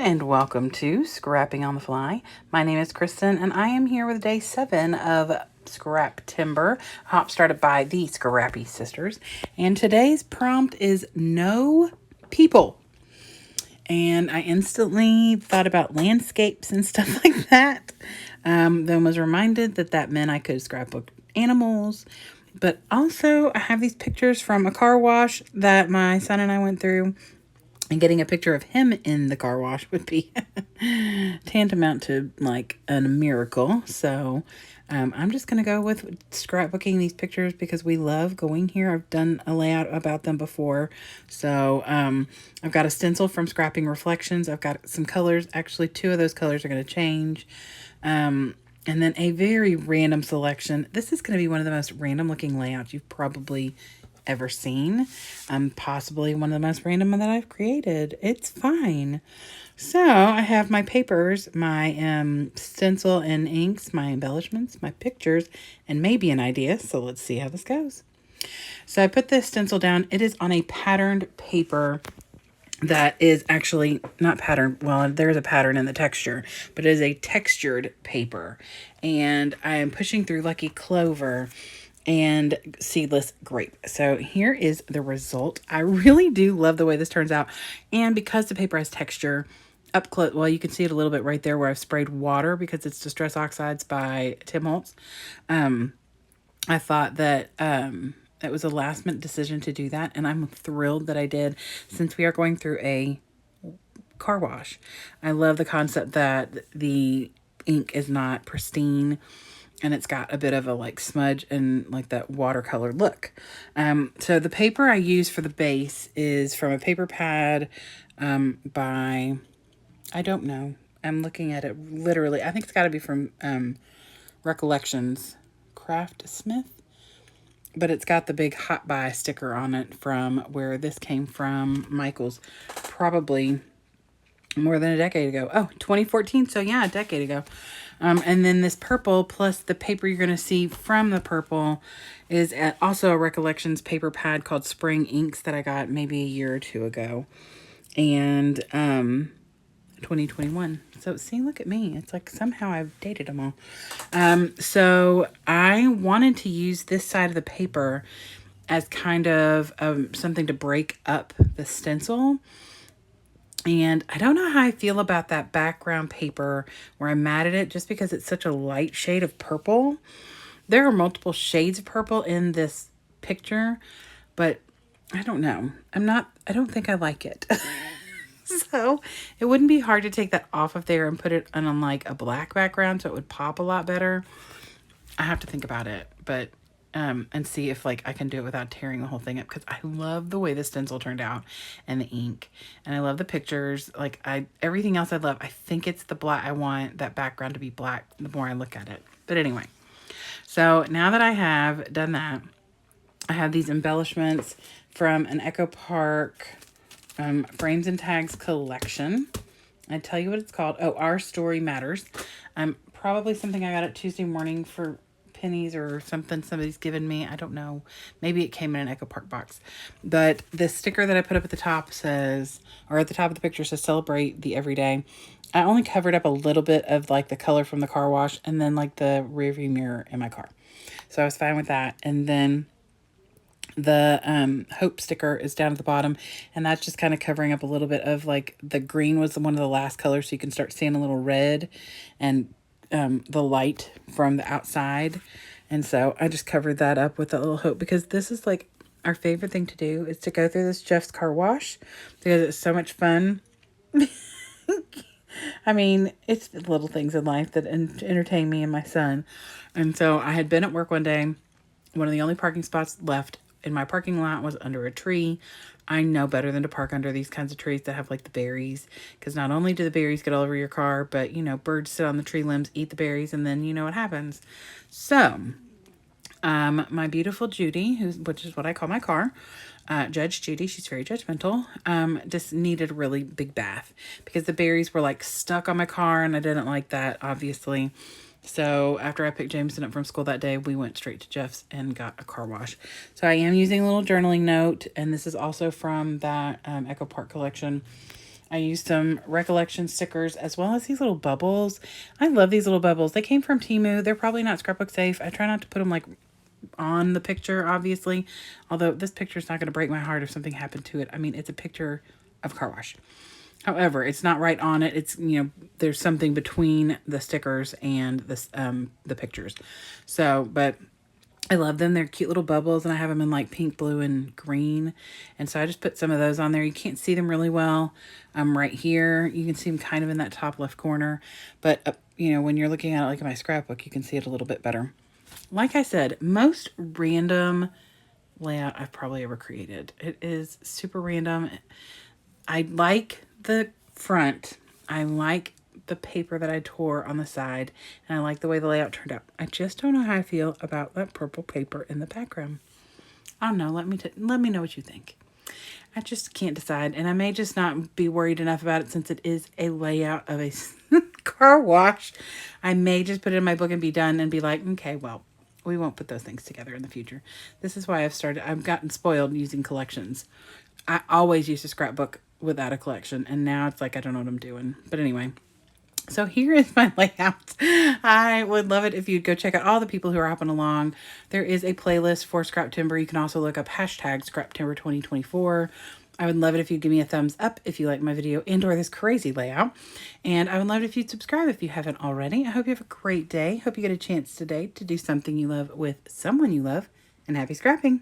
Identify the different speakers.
Speaker 1: and welcome to Scrapping on the Fly. My name is Kristen and I am here with day 7 of Scrap Timber, hop started by the Scrappy Sisters. And today's prompt is no people. And I instantly thought about landscapes and stuff like that. Then was reminded that meant I could scrapbook animals. But also I have these pictures from a car wash that my son and I went through. And getting a picture of him in the car wash would be tantamount to like a miracle. So I'm just going to go with scrapbooking these pictures because we love going here. I've done a layout about them before. So I've got a stencil from Scrapping Reflections. I've got some colors. Actually, 2 of those colors are going to change. And then a very random selection. This is going to be one of the most random looking layouts you've probably ever seen. Possibly one of the most random that I've created. It's fine. So I have my papers, my stencil and inks, my embellishments, my pictures, and maybe an idea. So let's see how this goes. So I put this stencil down. It is on a patterned paper that is actually not patterned. Well, there's a pattern in the texture, but it is a textured paper. And I am pushing through Lucky Clover and seedless grape. So here is the result. I really do love the way this turns out. And because the paper has texture up close, well, you can see it a little bit right there where I've sprayed water because it's Distress Oxides by Tim Holtz. I thought that it was a last minute decision to do that. And I'm thrilled that I did, since we are going through a car wash. I love the concept that the ink is not pristine and it's got a bit of a like smudge and like that watercolor look. So the paper I use for the base is from a paper pad by, I don't know. I'm looking at it literally. I think it's got to be from Recollections Craft Smith. But it's got the big hot buy sticker on it from where this came from. Michael's, probably more than a decade ago. Oh, 2014. So yeah, a decade ago. And then this purple plus the paper you're going to see from the purple is also a Recollections paper pad called Spring Inks that I got maybe a year or 2 ago. And 2021. So see, look at me. It's like somehow I've dated them all. So I wanted to use this side of the paper as kind of something to break up the stencil. And I don't know how I feel about that background paper where I matted it just because it's such a light shade of purple. There are multiple shades of purple in this picture, but I don't know. I don't think I like it. So it wouldn't be hard to take that off of there and put it on like a black background so it would pop a lot better. I have to think about it, but and see if like I can do it without tearing the whole thing up, because I love the way the stencil turned out and the ink, and I love the pictures. Like everything else I love. I think it's the black. I want that background to be black the more I look at it. But anyway, so now that I have done that, I have these embellishments from an Echo Park Frames and Tags collection. I tell you what it's called. Oh, Our Story Matters. Probably something I got at Tuesday morning for pennies or something somebody's given me. I don't know. Maybe it came in an Echo Park box. But the sticker that I put up at the top says, or at the top of the picture says, celebrate the everyday. I only covered up a little bit of like the color from the car wash and then like the rearview mirror in my car. So I was fine with that. And then the hope sticker is down at the bottom, and that's just kind of covering up a little bit of like the green was one of the last colors, so you can start seeing a little red and the light from the outside. And so I just covered that up with a little hope, because this is like our favorite thing to do, is to go through this Jeff's car wash because it's so much fun. I mean, it's the little things in life that entertain me and my son. And so I had been at work one day. One of the only parking spots left in my parking lot was under a tree. I know better than to park under these kinds of trees that have like the berries, because not only do the berries get all over your car, but you know, birds sit on the tree limbs, eat the berries, and then you know what happens. So my beautiful Judy, which is what I call my car, Judge Judy, she's very judgmental, just needed a really big bath because the berries were like stuck on my car, and I didn't like that, obviously. So after I picked Jameson up from school that day, we went straight to Jeff's and got a car wash. So I am using a little journaling note, and this is also from that Echo Park collection. I used some recollection stickers as well as these little bubbles. I love these little bubbles. They came from Temu. They're probably not scrapbook safe. I try not to put them like on the picture, obviously. Although this picture is not going to break my heart if something happened to it. I mean, it's a picture of car wash. However, it's not right on it. It's, you know, there's something between the stickers and this, the pictures. So, but I love them. They're cute little bubbles, and I have them in like pink, blue, and green. And so I just put some of those on there. You can't see them really well. Right here, you can see them kind of in that top left corner. But, you know, when you're looking at it like in my scrapbook, you can see it a little bit better. Like I said, most random layout I've probably ever created. It is super random. I like the front. I like the paper that I tore on the side, and I like the way the layout turned out. I just don't know how I feel about that purple paper in the background. I don't know. Let me know what you think. I just can't decide, and I may just not be worried enough about it since it is a layout of a car wash. I may just put it in my book and be done and be like, okay, well, we won't put those things together in the future. This is why I've gotten spoiled using collections. I always used a scrapbook without a collection, and now it's like I don't know what I'm doing. But anyway, so here is my layout. I would love it if you'd go check out all the people who are hopping along. There is a playlist for Scrap Timber. You can also look up hashtag Scrap Timber 2024. I would love it if you'd give me a thumbs up if you like my video and or this crazy layout. And I would love it if you'd subscribe if you haven't already. I hope you have a great day. Hope you get a chance today to do something you love with someone you love. And happy scrapping.